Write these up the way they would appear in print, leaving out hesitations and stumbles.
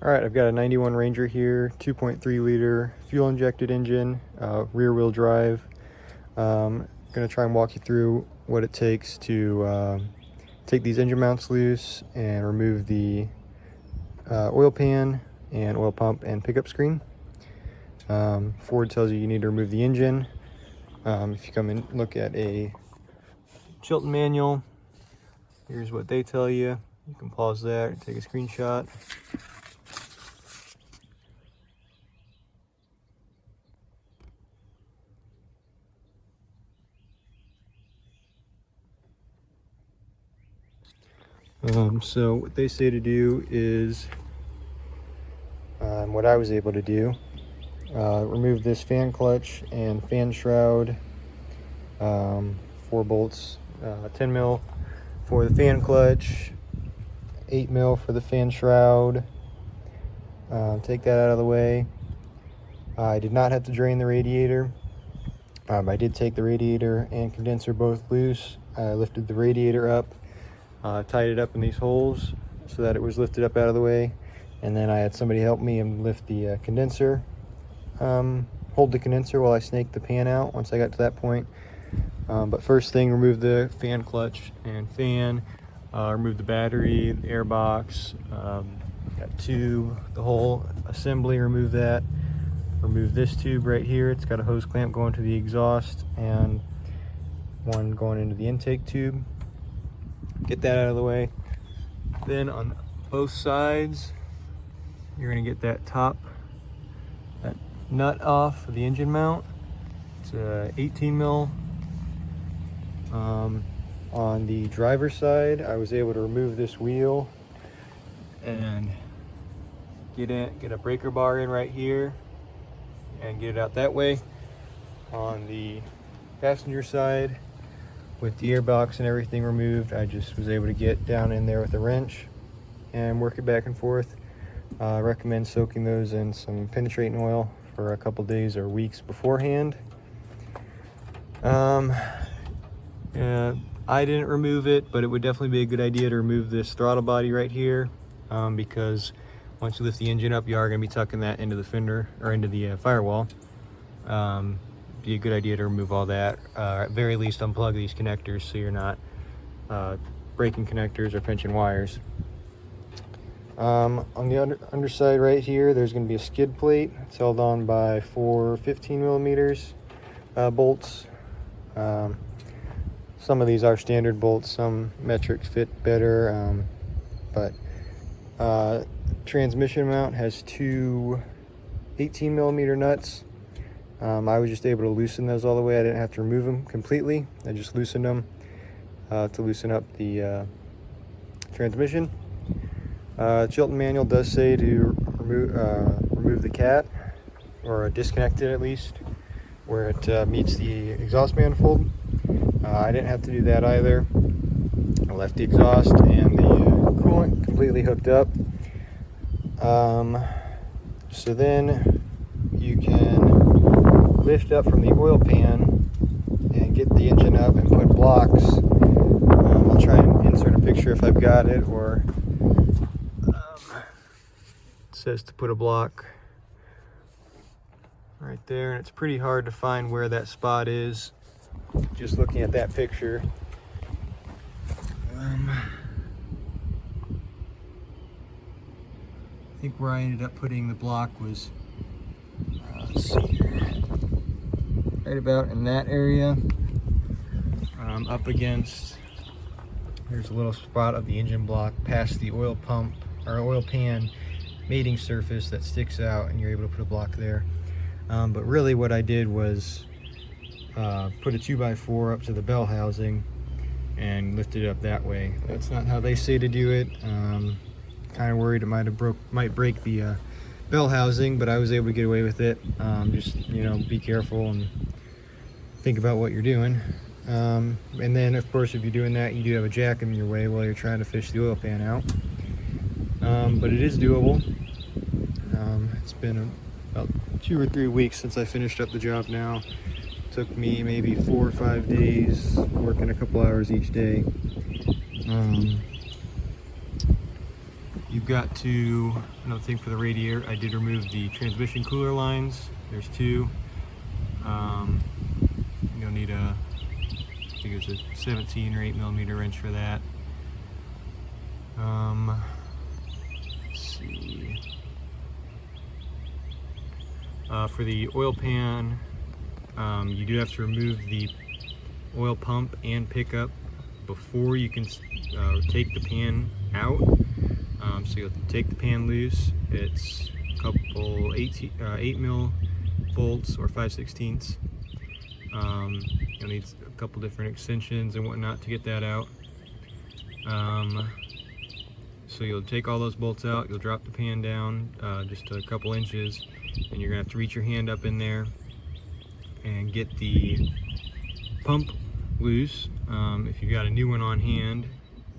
All right, I've got a 91 Ranger here, 2.3 liter fuel injected engine, rear wheel drive. Going to try and walk you through what it takes to take these engine mounts loose and remove the oil pan and oil pump and pickup screen. Ford tells you need to remove the engine. If you come and look at a Chilton manual, here's what they tell you. You can pause that and take a screenshot. So what they say to do is what I was able to do. Remove this fan clutch and fan shroud, 4 bolts, 10 mil for the fan clutch, 8 mil for the fan shroud. Take that out of the way. I did not have to drain the radiator. I did take the radiator and condenser both loose. I lifted the radiator up, tied it up in these holes so that it was lifted up out of the way, and then I had somebody help me and lift the condenser, hold the condenser while I snaked the pan out once I got to that point. But first thing, remove the fan clutch and fan, remove the battery, the air box, got tube, the whole assembly, remove that. Remove this tube right here. It's got a hose clamp going to the exhaust and one going into the intake tube. Get that out of the way. Then on both sides, you're going to get that nut off of the engine mount. It's 18 mil. On the driver's side, I was able to remove this wheel and get a breaker bar in right here and get it out that way. On the passenger side, with the airbox and everything removed, I just was able to get down in there with a wrench and work it back and forth. I recommend soaking those in some penetrating oil for a couple days or weeks beforehand. I didn't remove it, but it would definitely be a good idea to remove this throttle body right here, because once you lift the engine up, you are going to be tucking that into the fender or into the firewall. Be a good idea to remove all that. At very least, unplug these connectors so you're not breaking connectors or pinching wires. On the underside right here, there's going to be a skid plate. It's held on by 4 15 millimeters bolts. Some of these are standard bolts, some metric fit better, but transmission mount has 2 18 millimeter nuts. I was just able to loosen those all the way. I didn't have to remove them completely. I just loosened them to loosen up the transmission. Chilton manual does say to remove the cat, or disconnect it at least, where it meets the exhaust manifold. I didn't have to do that either. I left the exhaust and the coolant completely hooked up. So then you can lift up from the oil pan and get the engine up and put blocks. I'll try and insert a picture if I've got it, or it says to put a block right there, and it's pretty hard to find where that spot is just looking at that picture. I think where I ended up putting the block was let's see here, right about in that area, up against, there's a little spot of the engine block past the oil pump or oil pan mating surface that sticks out, and you're able to put a block there. But really what I did was put a 2x4 up to the bell housing and lift it up that way. That's not how they say to do it. Kind of worried it might break the bell housing, but I was able to get away with it. Just, be careful and think about what you're doing. And then of course, if you're doing that, you do have a jack in your way while you're trying to fish the oil pan out. But it is doable. It's been about 2 or 3 weeks since I finished up the job now. Took me maybe 4 or 5 days, working a couple hours each day. You've forgot to, another thing for the radiator, I did remove the transmission cooler lines. There's two. You'll need a, I think it was a 17 or 8 millimeter wrench for that. Let's see. For the oil pan, you do have to remove the oil pump and pickup before you can take the pan out. So you'll take the pan loose. It's a couple 8 mil bolts or 5/16. You'll need a couple different extensions and whatnot to get that out. So you'll take all those bolts out, you'll drop the pan down just a couple inches, and you're gonna have to reach your hand up in there and get the pump loose. If you've got a new one on hand,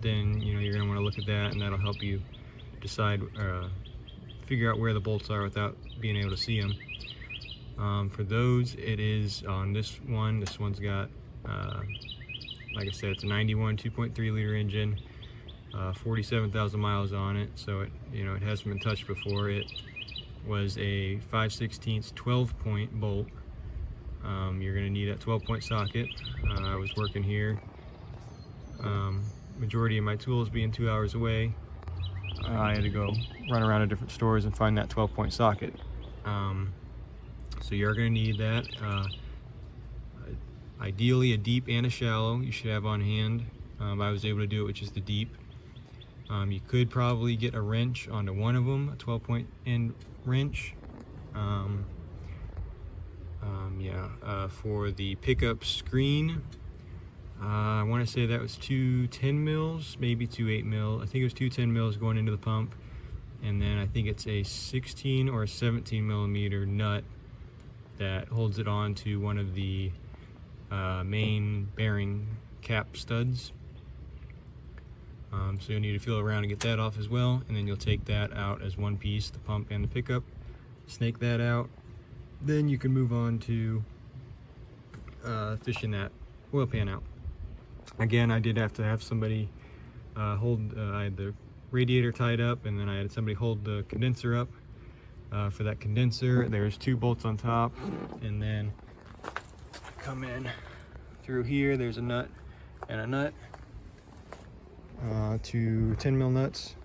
then you're gonna wanna look at that, and that'll help you decide, figure out where the bolts are without being able to see them. For those, it is on this one. This one's got, like I said, it's a 91 2.3 liter engine, 47,000 miles on it. So it, it hasn't been touched before. It was a 5/16 12-point bolt. You're going to need that 12-point socket. I was working here. Majority of my tools being 2 hours away, I had to go run around to different stores and find that 12-point socket. So you're going to need that. Ideally a deep and a shallow you should have on hand. I was able to do it with just the deep. You could probably get a wrench onto one of them, a 12-point end wrench. For the pickup screen, I want to say that was two 10 mils, maybe two 8 mil. I think it was two 10 mils going into the pump, and then I think it's a 16 or a 17 millimeter nut that holds it on to one of the main bearing cap studs. So you'll need to feel around to get that off as well, and then you'll take that out as one piece, the pump and the pickup, snake that out. Then you can move on to fishing that oil pan out. Again, I did have to have somebody hold, I had the radiator tied up, and then I had somebody hold the condenser up. For that condenser, there's two bolts on top, and then come in through here, there's a nut and a nut, two 10 mil nuts.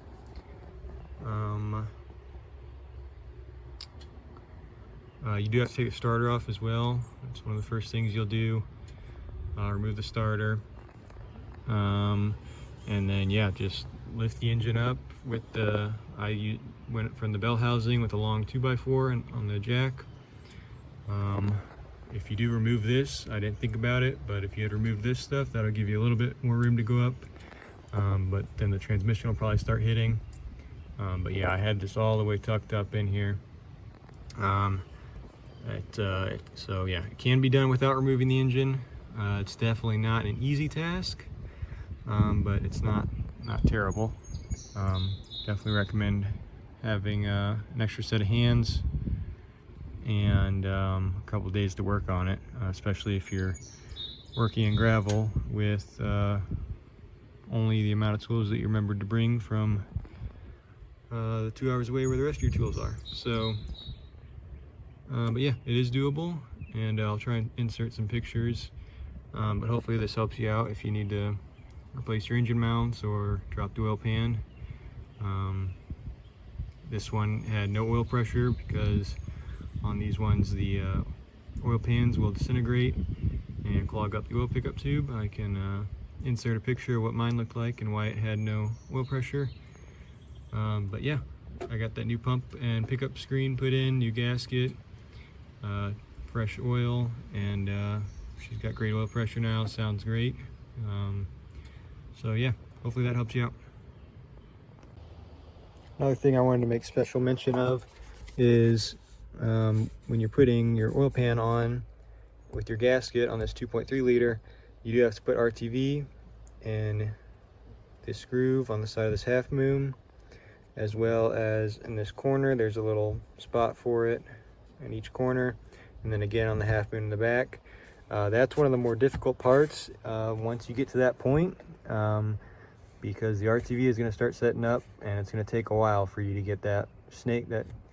You do have to take the starter off as well. That's one of the first things you'll do. Remove the starter, and then just lift the engine up with the, I went from the bell housing with a long 2x4 and on the jack. If you do remove this, I didn't think about it, but if you had removed this stuff, that'll give you a little bit more room to go up. But then the transmission will probably start hitting. But yeah, I had this all the way tucked up in here. So yeah, it can be done without removing the engine. It's definitely not an easy task, but it's not terrible. Definitely recommend having an extra set of hands and a couple days to work on it, especially if you're working in gravel with only the amount of tools that you remembered to bring from the 2 hours away where the rest of your tools are. So but yeah, it is doable, and I'll try and insert some pictures, but hopefully this helps you out if you need to replace your engine mounts or drop the oil pan. This one had no oil pressure because on these ones the oil pans will disintegrate and clog up the oil pickup tube. I can insert a picture of what mine looked like and why it had no oil pressure. But yeah, I got that new pump and pickup screen put in, new gasket, fresh oil, and she's got great oil pressure now. Sounds great. So yeah, hopefully that helps you out. Another thing I wanted to make special mention of is when you're putting your oil pan on with your gasket on this 2.3 liter, you do have to put RTV in this groove on the side of this half moon, as well as in this corner. There's a little spot for it in each corner, and then again on the half moon in the back. That's one of the more difficult parts once you get to that point, because the RTV is going to start setting up, and it's going to take a while for you to get that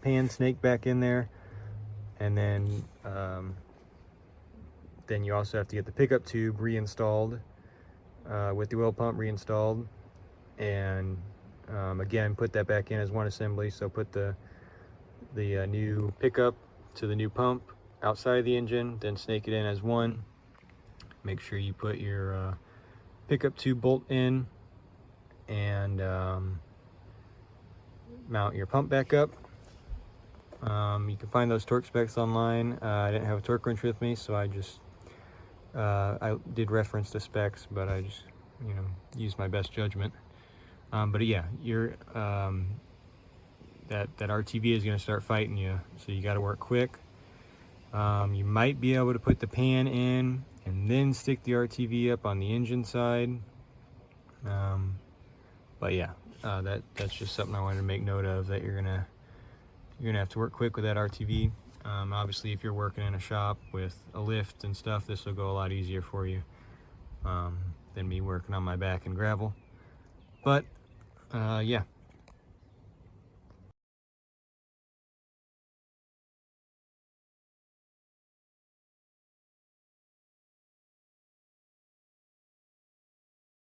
pan snake back in there. And then you also have to get the pickup tube reinstalled with the oil pump reinstalled, and again put that back in as one assembly. So put the new pickup to the new pump outside of the engine, then snake it in as one. Make sure you put your pickup tube bolt in, and mount your pump back up. You can find those torque specs online. I didn't have a torque wrench with me, so I did reference the specs, but I just, used my best judgment. But yeah, that RTV is going to start fighting you, so you got to work quick. You might be able to put the pan in and then stick the RTV up on the engine side. But yeah, that's just something I wanted to make note of, that you're gonna have to work quick with that RTV. Obviously, if you're working in a shop with a lift and stuff, this will go a lot easier for you than me working on my back in gravel. But yeah,